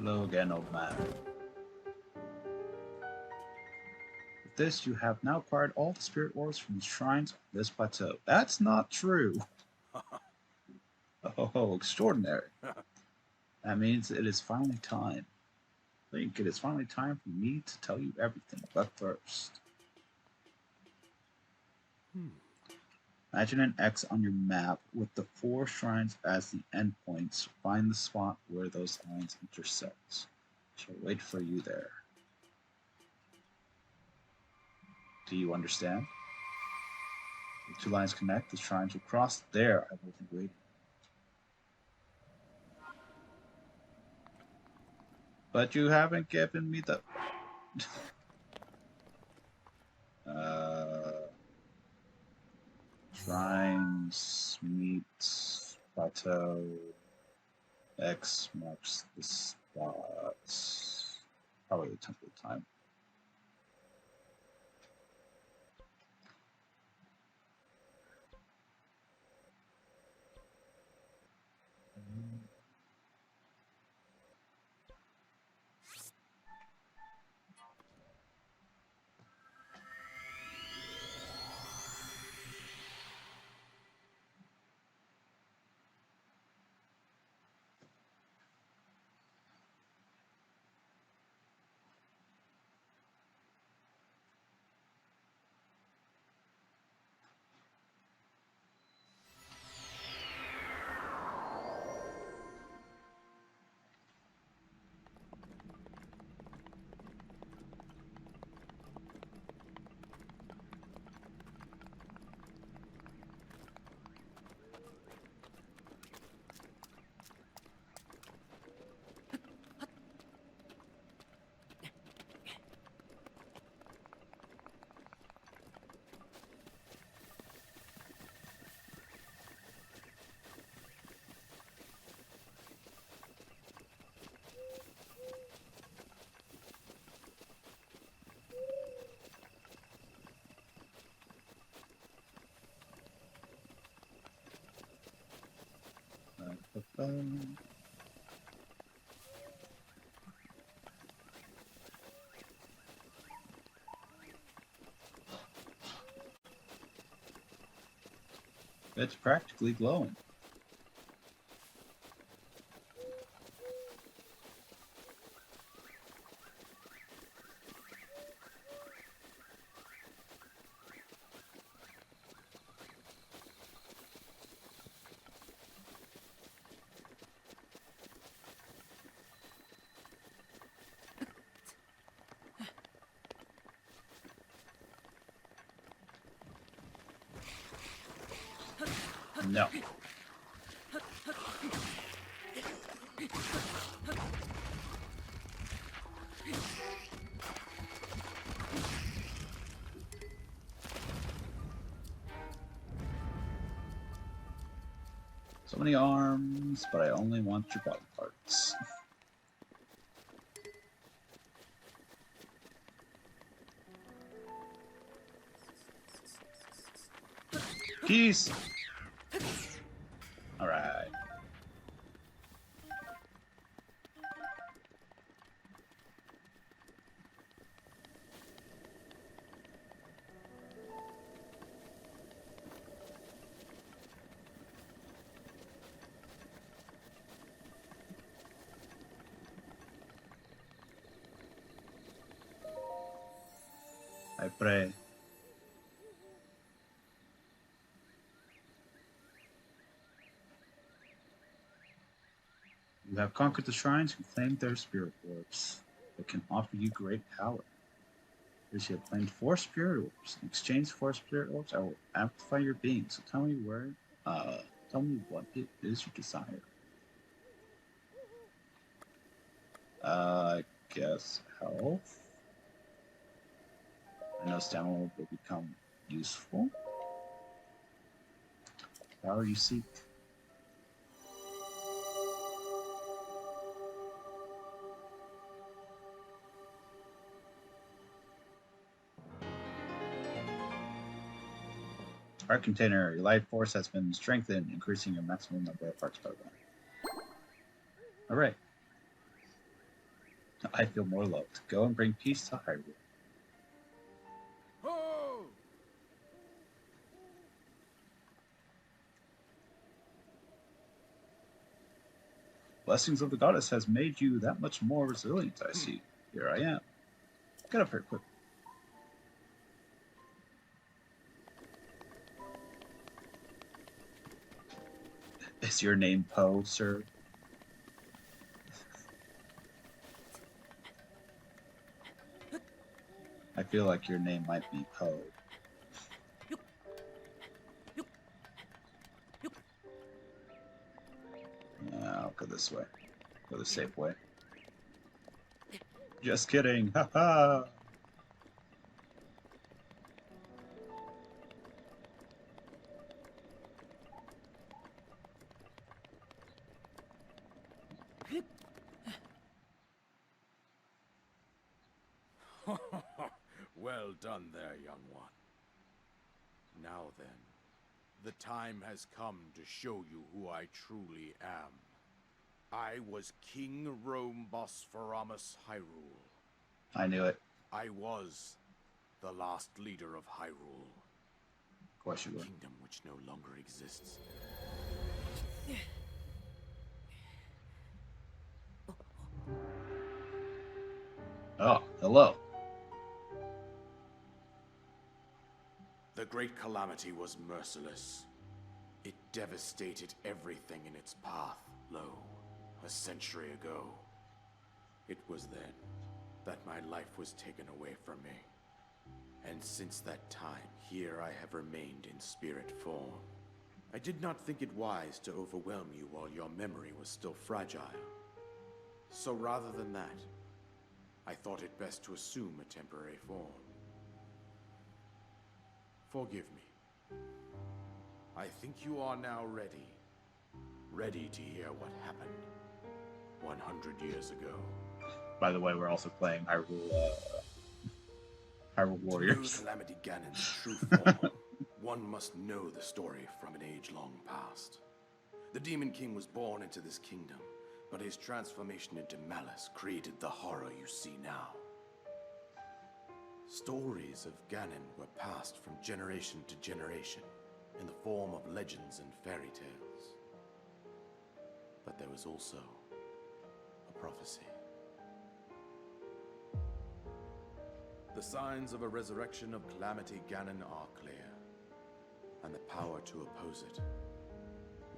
Hello again, old man. With this, you have now acquired all the spirit orbs from the shrines on this plateau. That's not true. Oh, extraordinary. That means it is finally time. I think it is finally time for me to tell you everything. But first, imagine an X on your map with the 4 shrines as the endpoints. Find the spot where those lines intersect. I shall wait for you there. Do you understand? The 2 lines connect, the shrines will cross. There, I will be waiting. But you haven't given me the... Shrines meet plateau. X marks the spot. Probably the temple time. It's practically glowing. No. So many arms, but I only want your body parts. Keys! Alright. I pray. You have conquered the shrines and claimed their spirit orbs. They can offer you great power. Because you have claimed 4 spirit orbs. In exchange for 4 spirit orbs, I will amplify your being. So tell me tell me what it is you desire. I guess health. I know stamina will become useful. Power you seek. Heart container, your life force has been strengthened, increasing your maximum number of hearts by 1. Alright. I feel more loved. Go and bring peace to Hyrule. Ho! Blessings of the goddess has made you that much more resilient, I see. Here I am. Get up here quick. Is your name Poe, sir? I feel like your name might be Poe. I'll go this way. Go the safe way. Just kidding. Ha ha. Well done there, young one. Now then, the time has come to show you who I truly am. I was King Rome Bosphoramus Hyrule. I knew it. I was the last leader of Hyrule. Of course you A were. kingdom which no longer exists. Oh, hello. The great calamity was merciless. It devastated everything in its path, lo, a century ago. It was then that my life was taken away from me. And since that time, here I have remained in spirit form. I did not think it wise to overwhelm you while your memory was still fragile. So rather than that, I thought it best to assume a temporary form. Forgive me. I think you are now ready. Ready to hear what happened 100 years ago. By the way, we're also playing Hyrule Warriors. To know Calamity Ganon's true form, one must know the story from an age long past. The Demon King was born into this kingdom, but his transformation into malice created the horror you see now. Stories of Ganon were passed from generation to generation in the form of legends and fairy tales. But there was also a prophecy. The signs of a resurrection of Calamity Ganon are clear, and the power to oppose it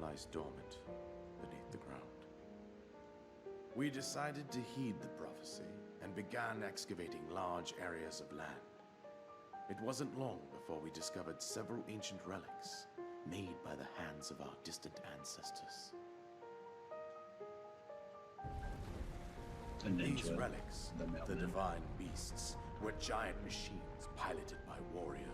lies dormant beneath the ground. We decided to heed the prophecy and began excavating large areas of land. It wasn't long before we discovered several ancient relics made by the hands of our distant ancestors. The ninja. These relics, The the mailman. divine beasts, were giant machines piloted by warriors.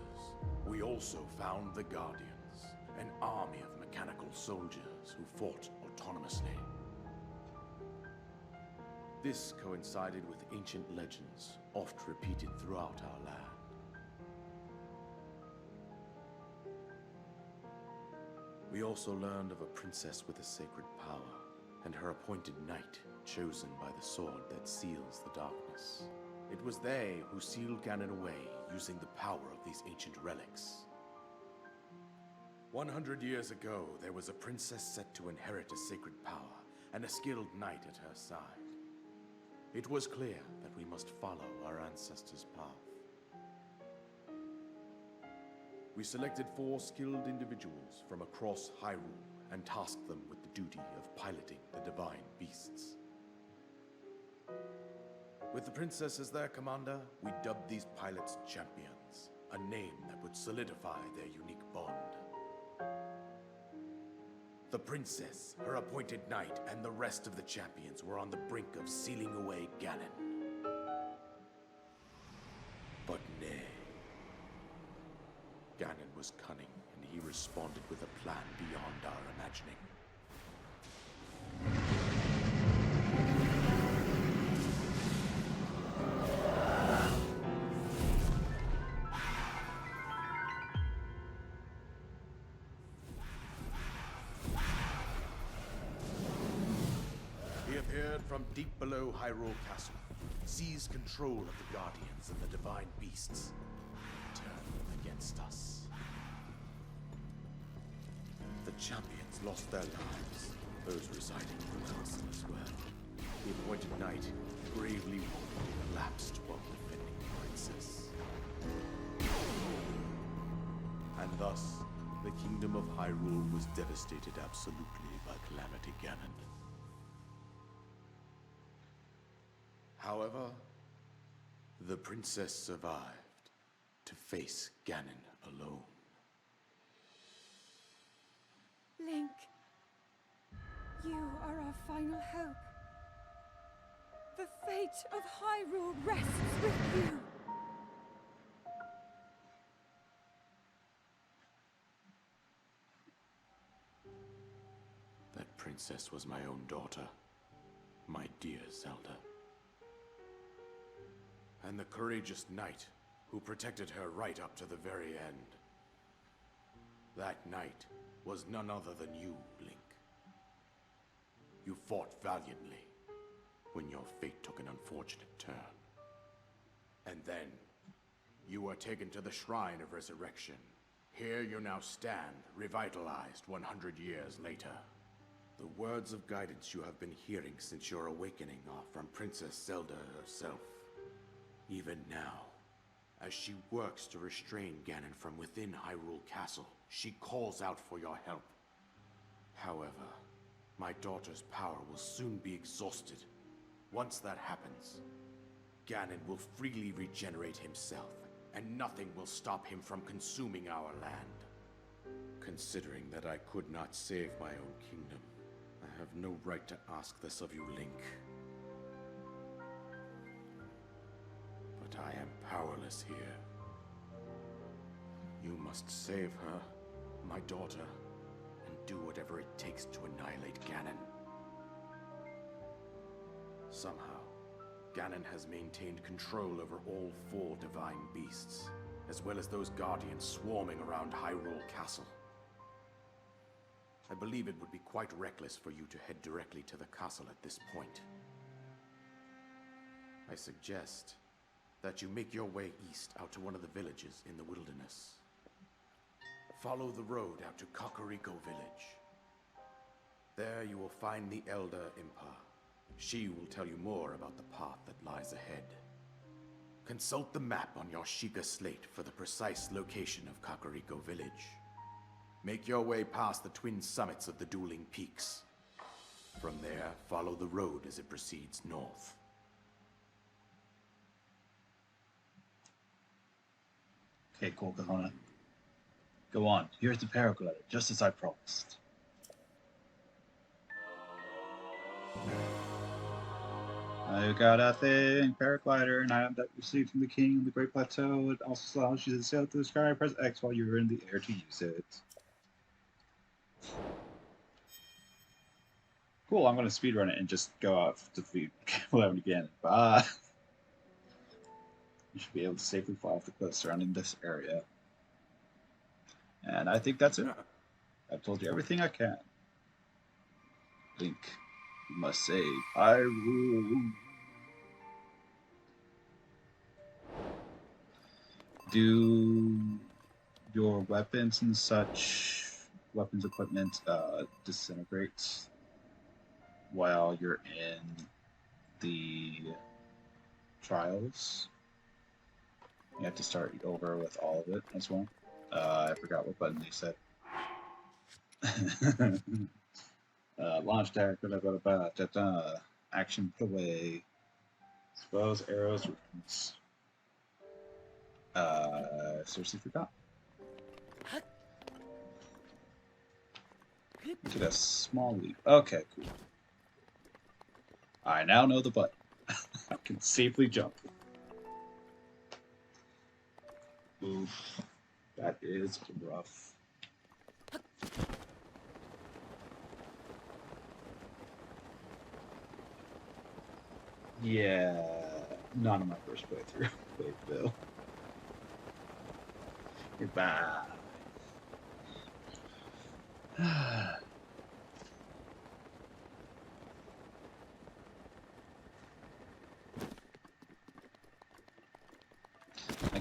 We also found the Guardians, an army of mechanical soldiers who fought autonomously. This coincided with ancient legends, oft repeated throughout our land. We also learned of a princess with a sacred power, and her appointed knight, chosen by the sword that seals the darkness. It was they who sealed Ganon away using the power of these ancient relics. 100 years ago, there was a princess set to inherit a sacred power, and a skilled knight at her side. It was clear that we must follow our ancestors' path. We selected 4 skilled individuals from across Hyrule and tasked them with the duty of piloting the divine beasts. With the princess as their commander, we dubbed these pilots champions, a name that would solidify their unique bond. The princess, her appointed knight, and the rest of the champions were on the brink of sealing away Ganon. But nay. Ganon was cunning, and he responded with a plan beyond our imagining. He appeared from deep below Hyrule Castle, seize control of the Guardians and the Divine Beasts, turn them against us. The champions lost their lives, those residing in the castle as well. The appointed knight, bravely wounded, collapsed while defending the princess. And thus, the kingdom of Hyrule was devastated absolutely by Calamity Ganon. However, the princess survived to face Ganon alone. Link, you are our final hope. The fate of Hyrule rests with you. That princess was my own daughter, my dear Zelda. And the courageous knight who protected her right up to the very end. That knight was none other than you, Link. You fought valiantly when your fate took an unfortunate turn. And then, you were taken to the Shrine of Resurrection. Here you now stand, revitalized 100 years later. The words of guidance you have been hearing since your awakening are from Princess Zelda herself. Even now, as she works to restrain Ganon from within Hyrule Castle, she calls out for your help. However, my daughter's power will soon be exhausted. Once that happens, Ganon will freely regenerate himself, and nothing will stop him from consuming our land. Considering that I could not save my own kingdom, I have no right to ask this of you, Link. But I am powerless here. You must save her, my daughter, and do whatever it takes to annihilate Ganon. Somehow, Ganon has maintained control over all 4 divine beasts, as well as those guardians swarming around Hyrule Castle. I believe it would be quite reckless for you to head directly to the castle at this point. I suggest that you make your way east out to one of the villages in the wilderness. Follow the road out to Kakariko Village. There you will find the Elder Impa. She will tell you more about the path that lies ahead. Consult the map on your Sheikah slate for the precise location of Kakariko Village. Make your way past the twin summits of the dueling peaks. From there, follow the road as it proceeds north. Okay, cool, Kahuna. Go on. Here's the paraglider, just as I promised. I got a thing, paraglider, an item that you received from the king of the Great Plateau. It also allows you to sail through the sky. Press X while you're in the air to use it. Cool, I'm going to speedrun it and just go out to defeat Calamity again. Bye. You should be able to safely fly off the cliffs surrounding this area. And I think that's it. I've told you everything I can. Link, you must save Hyrule. Do your weapons and such, weapons equipment, disintegrate while you're in the trials? You have to start over with all of it as well. I forgot what button they said. Launch attack, action put away, spells, arrows, weapons. Seriously forgot. Look at that small leap. Okay, cool. I now know the button. I can safely jump. Oof. That is rough. Yeah, not on my first playthrough. Wait, Bill. Goodbye.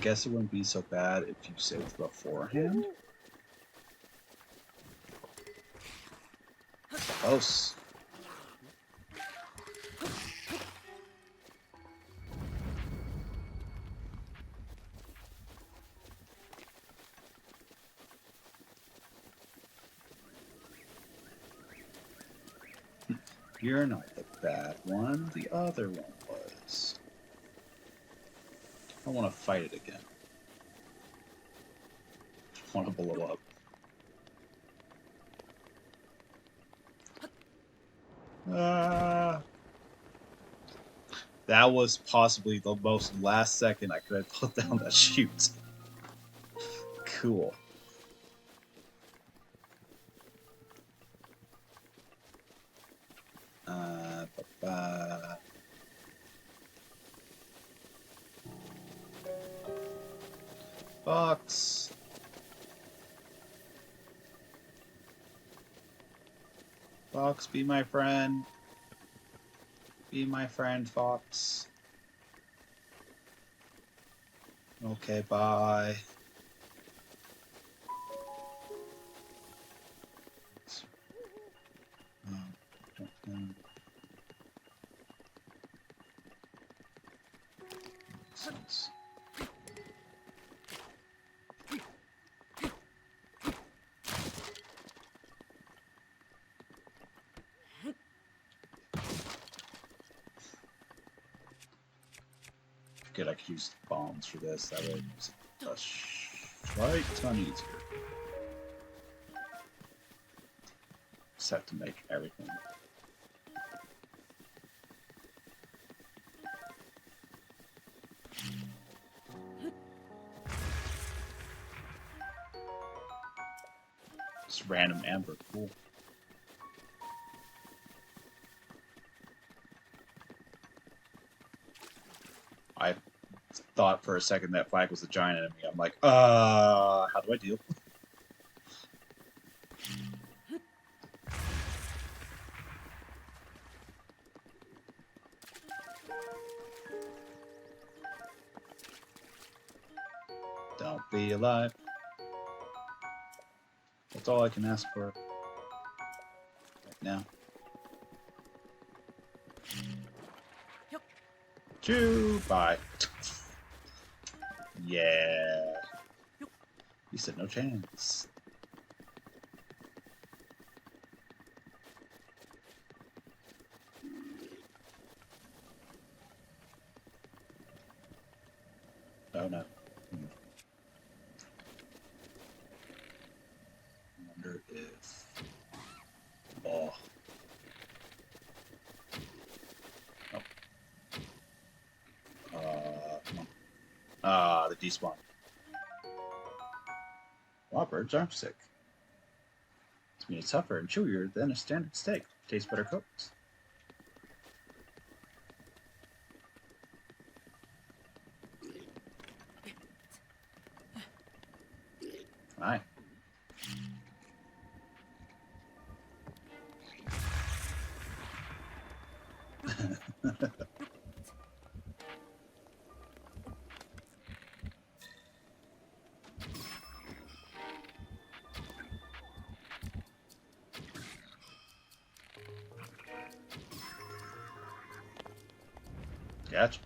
guess it wouldn't be so bad if you saved beforehand. Close. You're not the bad one. The other one was. I want to fight it again. I want to blow up. That was possibly the most last second I could have put down that chute. Cool. Fox. Fox, be my friend. Be my friend, Fox. Okay, bye. Sense. Good, I could use bombs for this. That way it's a slight ton easier. Just have to make everything. Just random amber, cool. I thought for a second that flag was a giant enemy. I'm like, how do I deal? Don't be alive. That's all I can ask for right now. Choo! Bye. Yeah. You said no chance. Oh no. I wonder if. Oh. Come on. Ah, the despawn. Wow, birds aren't sick. It's mean it's tougher and chewier than a standard steak. Tastes better cooked. Hi. Gotcha.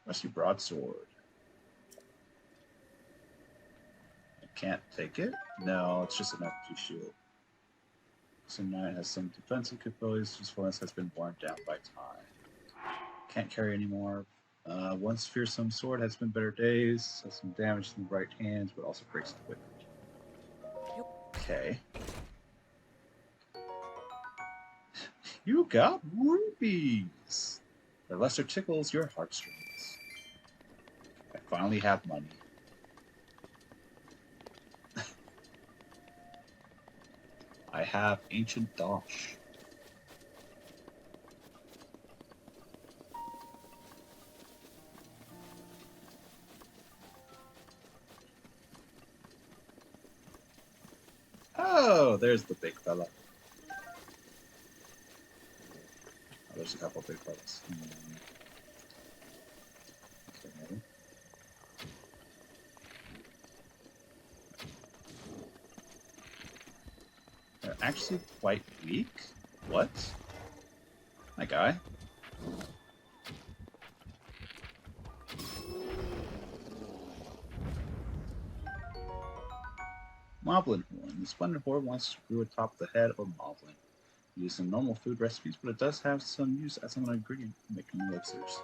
Rusty broadsword. I can't take it? No, it's just an empty shield. Some knight has some defensive capabilities, usefulness has been worn down by time. Can't carry anymore. Once fearsome sword has been better days, has some damage in the right hands, but also breaks the whip. Okay. You got rubies! The lesser tickles your heartstrings. I finally have money. I have ancient dosh. Oh, there's the big fella. There's a couple big bugs. Okay. They're actually quite weak? What? My guy? Moblin horn. The splendid horn wants to brew atop the head of a moblin. Use some normal food recipes, but it does have some use as an ingredient for making elixirs.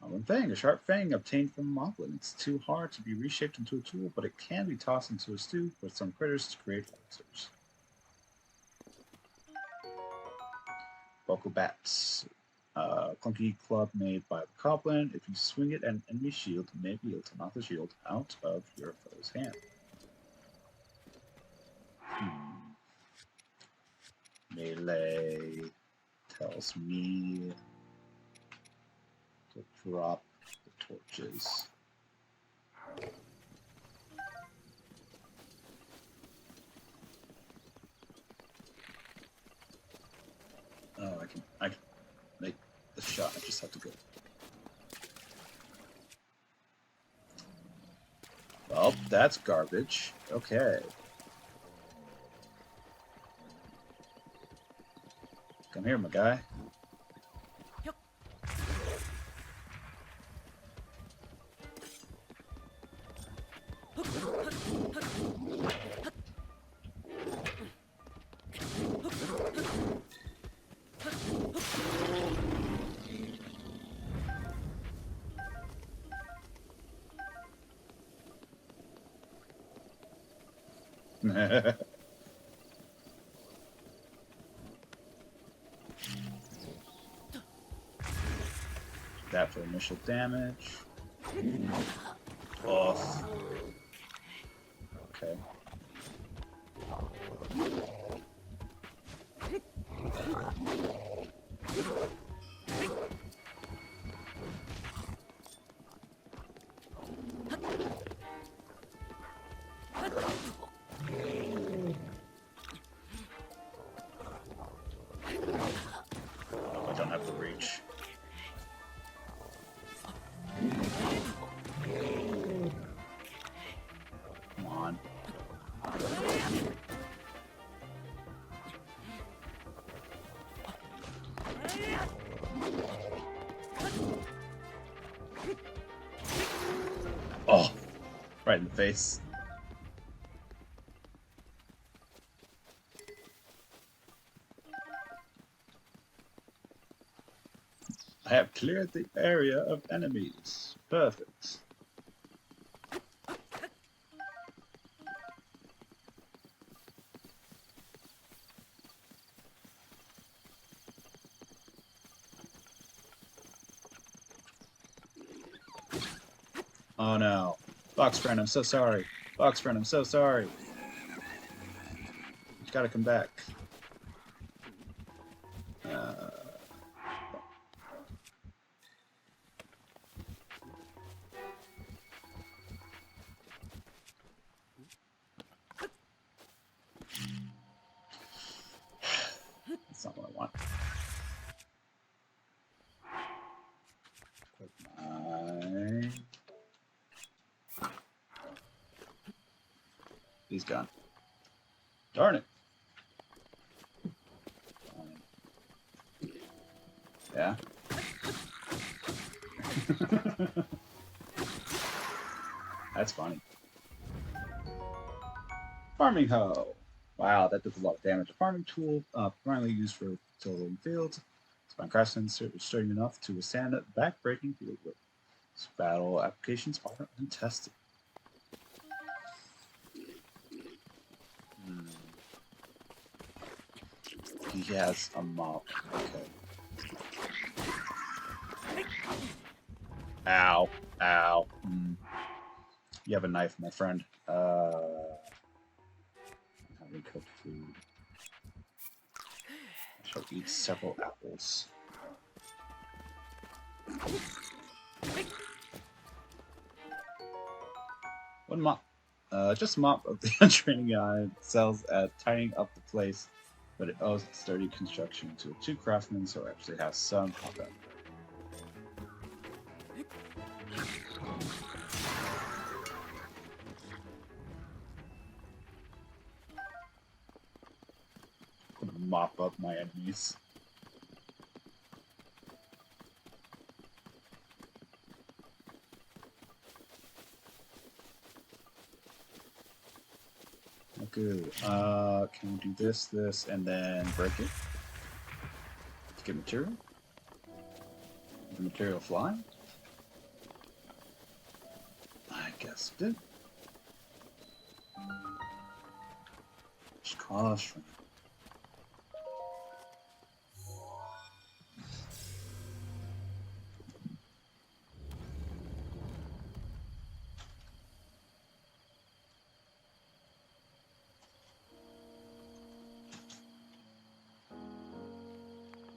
Moblin Fang, a sharp fang obtained from Moblin. It's too hard to be reshaped into a tool, but it can be tossed into a stew with some critters to create elixirs. Vocal Bats. Clunky club made by the Goblin. If you swing it at an enemy shield, you may be able to knock the shield out of your foe's hand. Melee tells me to drop the torches. Oh, I can make the shot. I just have to go. Well, that's garbage. Okay. Come here, my guy. That for initial damage. Off. Okay. I don't have the reach. Come on. Oh, right in the face. I have cleared the area of enemies. Perfect. Oh no. Fox friend, I'm so sorry. Fox friend, I'm so sorry. You gotta come back. That's not what I want. He's gone. Darn it. Yeah. That's funny. Farming hoe. Wow, that does a lot of damage. A farming tool primarily used for tilling fields. It's fine craftsman sturdy enough to withstand back-breaking field work. Its battle applications are untested. He has a mop. Okay. Ow. Ow. You have a knife, my friend. Having cooked food. I shall eat several apples. One mop. Just a mop of the untraining guy sells at tidying up the place. but it owes its sturdy construction to two craftsmen, so it actually has some combat. Mop up my enemies. Okay, can we do this, and then break it? To get material? Is the material flying? I guess it did. Just cost from it.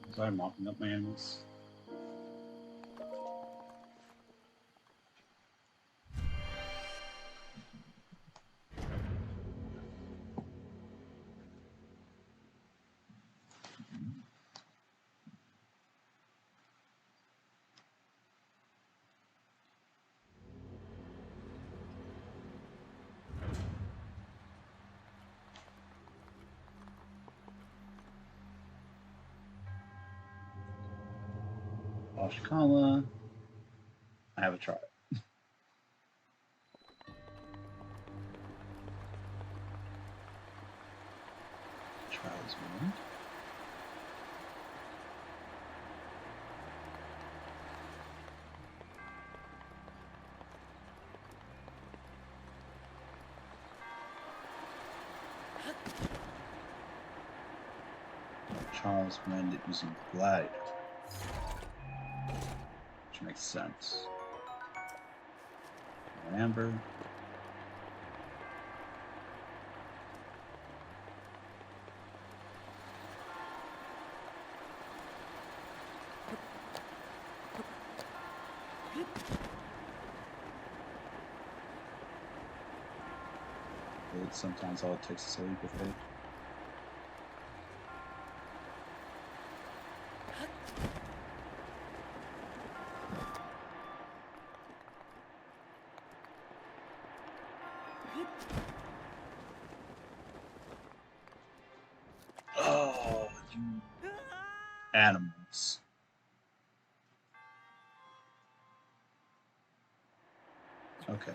Was I mopping up my enemies? Ashkala. I have a try. Trials one. Charles mend it using glide. Which makes sense. Amber. Sometimes all it takes is a leap of faith. Oh, you animals. Okay.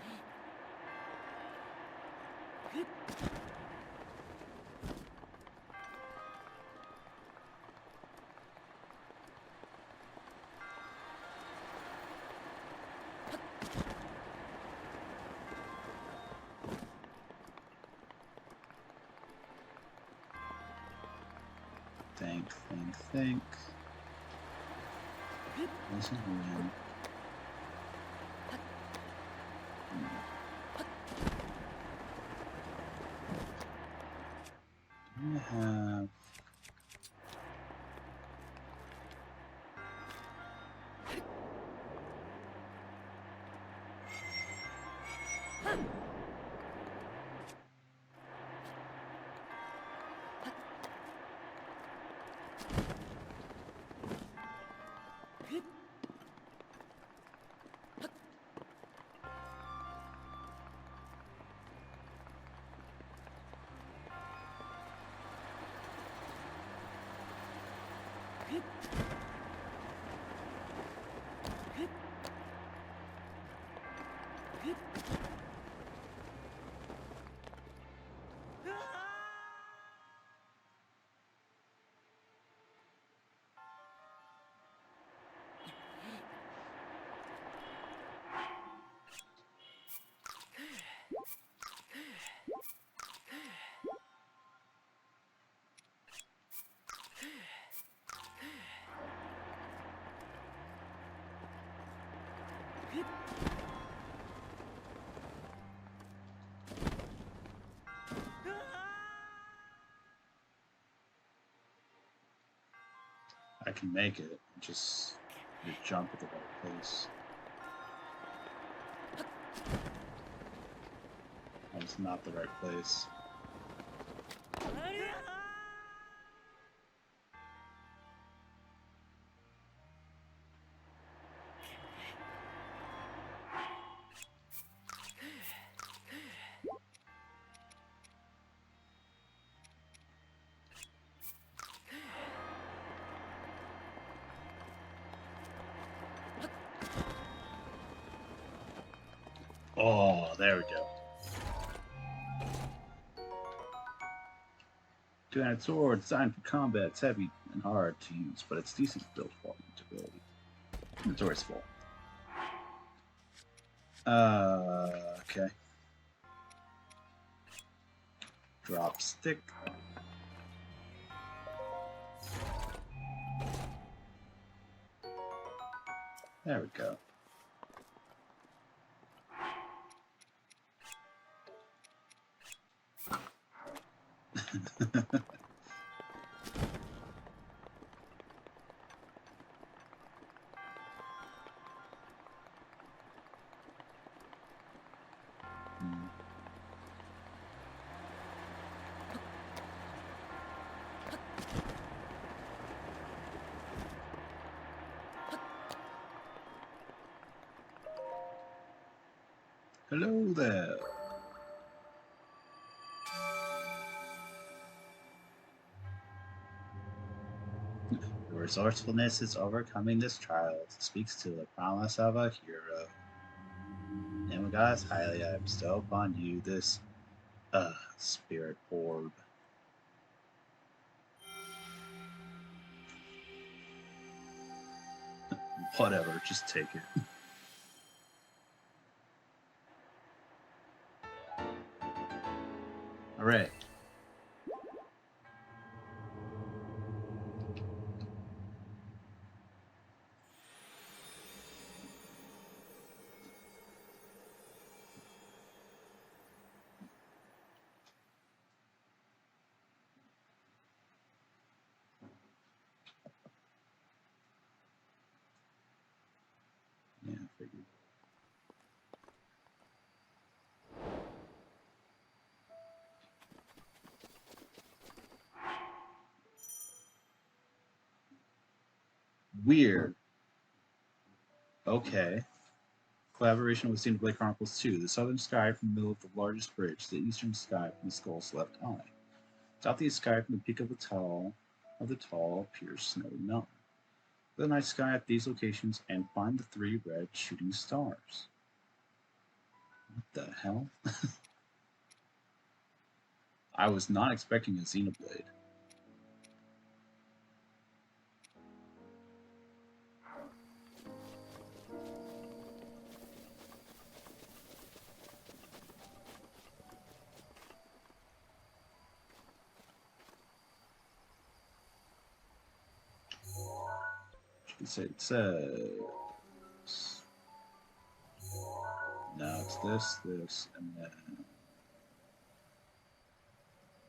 Think. This is weird. Do I have... I can make it, just jump at the right place. That was not the right place. Oh, there we go. Two-handed sword designed for combat. It's heavy and hard to use, but it's decent build quality and durability. Inventory's full. Okay. Drop stick. There we go. Hello there. Your resourcefulness is overcoming this trial. It speaks to the promise of a hero. And gods highly I bestow upon you this spirit orb. Whatever, just take it. Alright. Yeah, I figured. Weird. Okay. Collaboration with Xenoblade Chronicles 2. The southern sky from the middle of the largest bridge, the eastern sky from the skull's left eye. Southeast sky from the peak of the tall appears snowy mountain. The night sky at these locations and find the 3 red shooting stars. What the hell? I was not expecting a Xenoblade. It says no, it's this, and then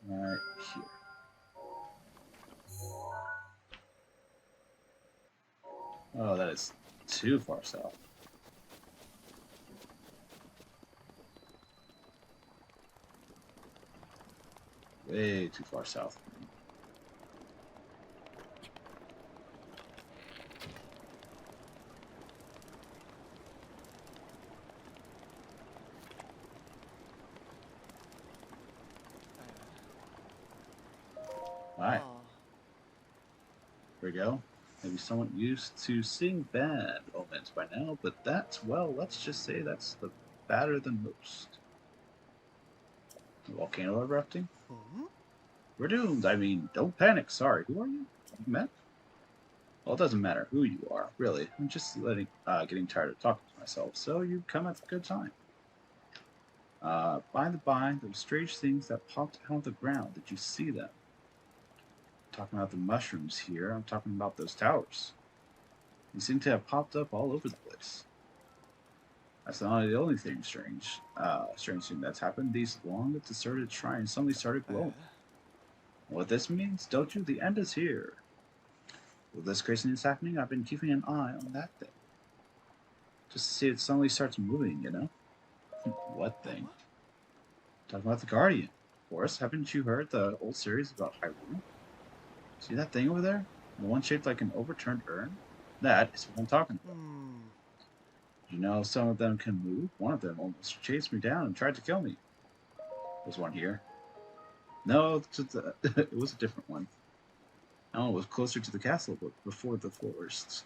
right here. Oh, that is too far south. Way too far south. Alright. There we go. Maybe someone used to seeing bad omens by now, but that's, well, let's just say that's the badder than most. A volcano erupting? We're doomed. I mean, don't panic. Sorry. Who are you? You met? Well, it doesn't matter who you are, really. I'm just getting tired of talking to myself, so you come at a good time. By the by, those strange things that popped out of the ground, did you see them? I'm talking about the mushrooms here. I'm talking about those towers. They seem to have popped up all over the place. That's not the only thing strange thing that's happened. These long deserted shrines suddenly started glowing. What this means, don't you? The end is here. Well, this craziness happening, I've been keeping an eye on that thing. Just to see it suddenly starts moving, you know? What thing? Talking about the Guardian. Of course, haven't you heard the old series about Hyrule? See that thing over there? The one shaped like an overturned urn? That is what I'm talking about. You know, some of them can move. One of them almost chased me down and tried to kill me. There's one here. No, it was a different one. That one was closer to the castle, but before the forests.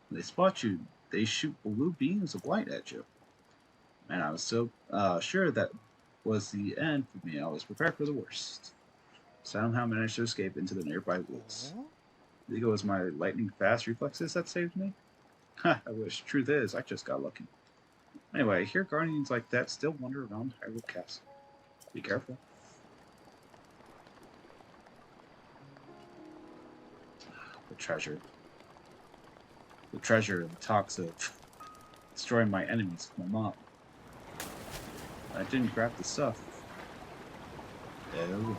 When they spot you, they shoot blue beams of light at you. And I was so sure that was the end for me. I was prepared for the worst. Somehow managed to escape into the nearby woods. I think it was my lightning fast reflexes that saved me. Ha, I wish. Truth is, I just got lucky. Anyway, here guardians like that still wander around Hyrule Castle. Be careful. The treasure. The treasure talks of destroying my enemies with my mom. I didn't grab the stuff. Oh.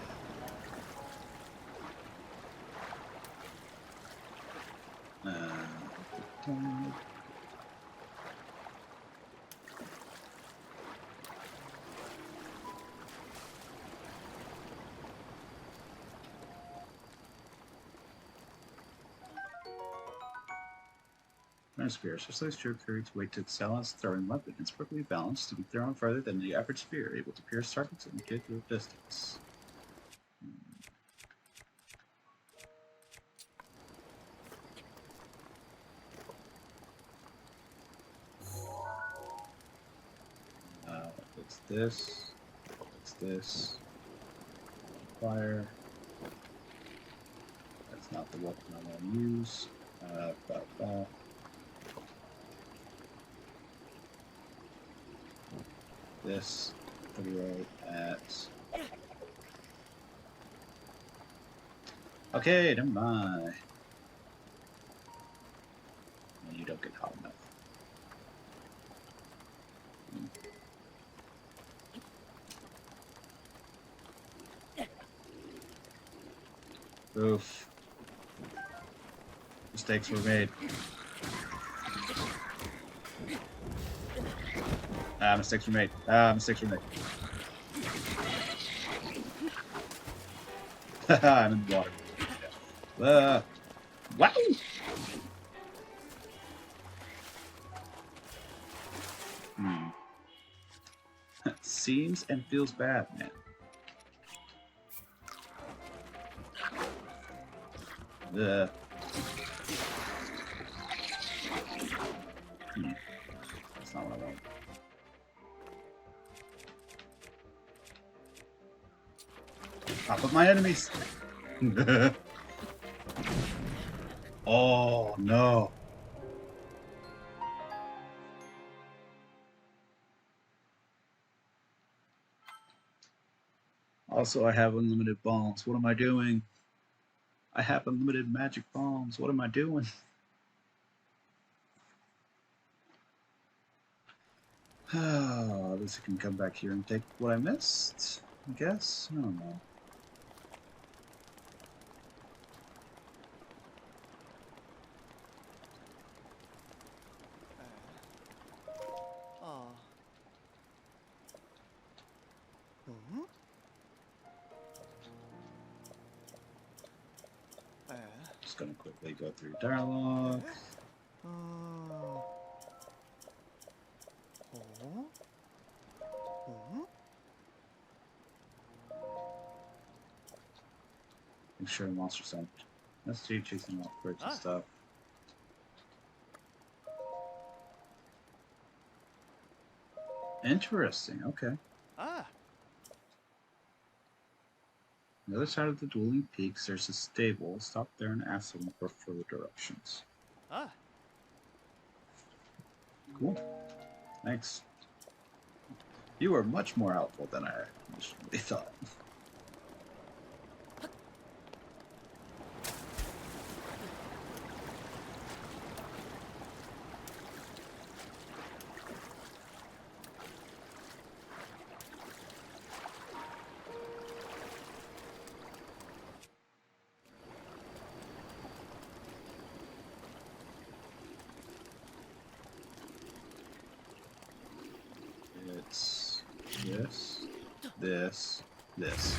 My spear, especially sure carries weight to excel as throwing weapon. It's perfectly balanced to be thrown farther than the average spear, able to pierce targets and get the distance. It's this. It's this. Fire. That's not the weapon I want to use. This. Put it right at. Okay, never mind. You don't get hot enough. Oof. Mistakes were made. Mistakes were made. Mistakes were made. I'm in the water. Wow! Seems and feels bad, man. That's not what I want. Top of my enemies. Oh no. Also, I have unlimited bombs. What am I doing? I have unlimited magic bombs. What am I doing? At least I can come back here and take what I missed, I guess. I don't know. Just gonna quickly go through dialogue. Make sure monsters don't. Let's see, chasing off birds and stuff. Interesting, okay. On the other side of the dueling peaks, there's a stable. Stop there and ask someone for further directions. Cool. Thanks. You were much more helpful than I initially thought. It's this.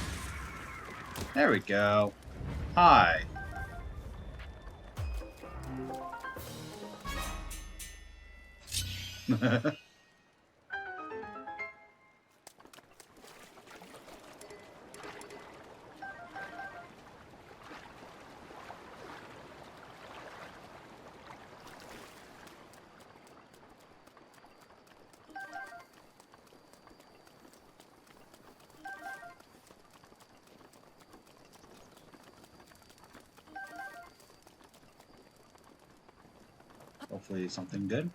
There we go. Hi. Hopefully something good.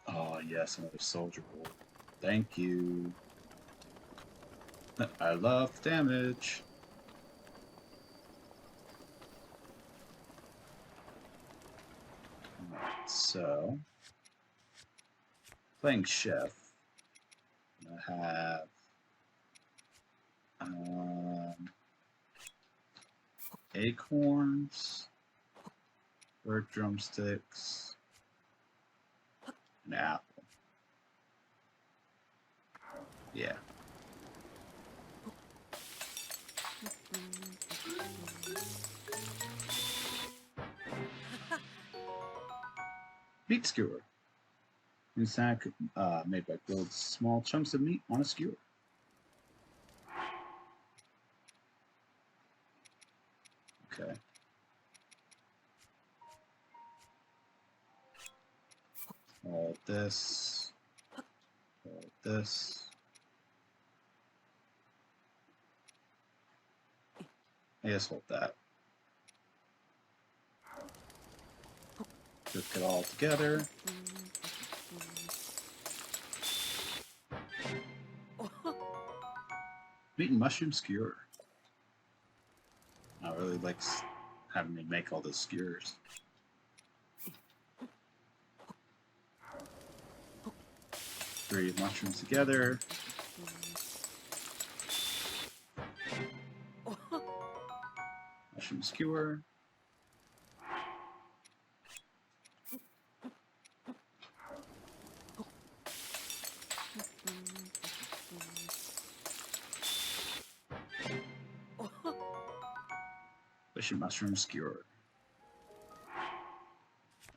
Oh yes, another soldier board. Thank you. I love damage. Alright, so playing chef. I have acorns, bird drumsticks, an apple. Yeah. Meat skewer. New snack made by grilled small chunks of meat on a skewer. Okay. All this. All this. I guess hold that. Cook it all together. Meat and mushroom skewer. I really like having me make all those skewers. Three mushrooms together. Mushroom skewer. Fish and mushroom skewer. I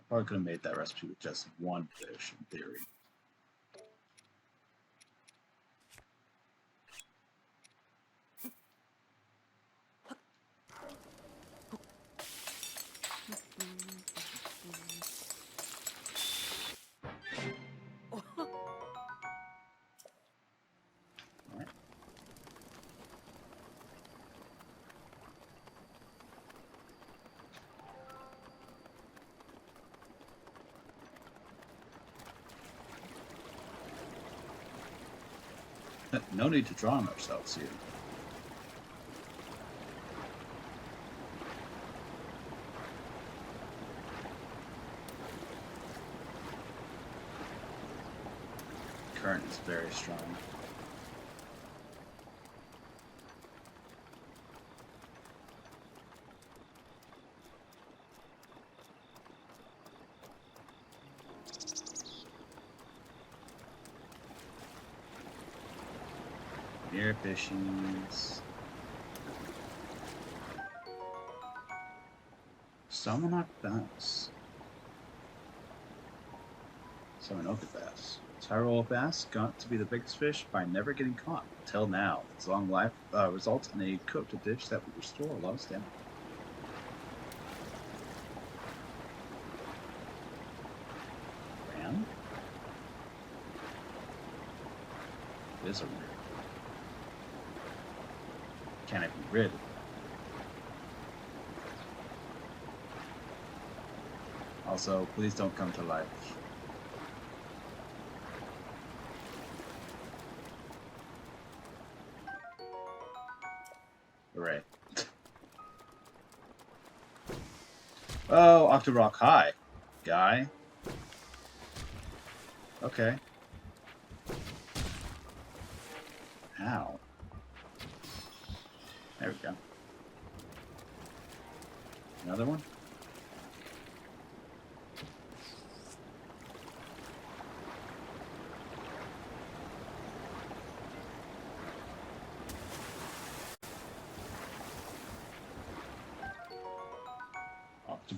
probably could have made that recipe with just one fish in theory. No need to draw on ourselves here. Current is very strong. Near fishies. Summon up bass. Summon open bass. Tyrol bass got to be the biggest fish by never getting caught until now. Its long life results in a cooked dish that will restore a lot of stamina. Ram? It is a rare. Can it be rid? Also, please don't come to life. Hooray. Oh, Octorock High, guy. Okay. Ow. There we go. Another one?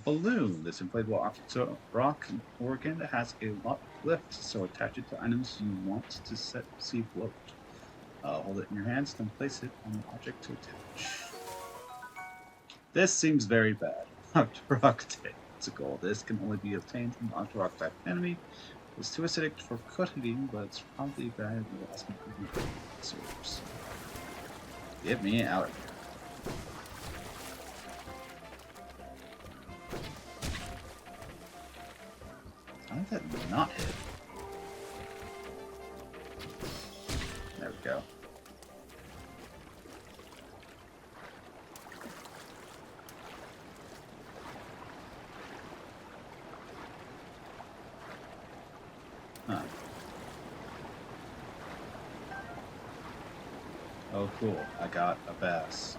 Balloon. This inflatable rock organ has a lift, so attach it to items you want to see float. Hold it in your hands, then place it on the object to attach. This seems very bad. Octorock Tentacle. This can only be obtained from an Octorock type enemy. It's too acidic for cooking, but it's probably valuable as an improvement serves. Get me out of here. not hit. There we go. Huh. Oh, cool. I got a bass.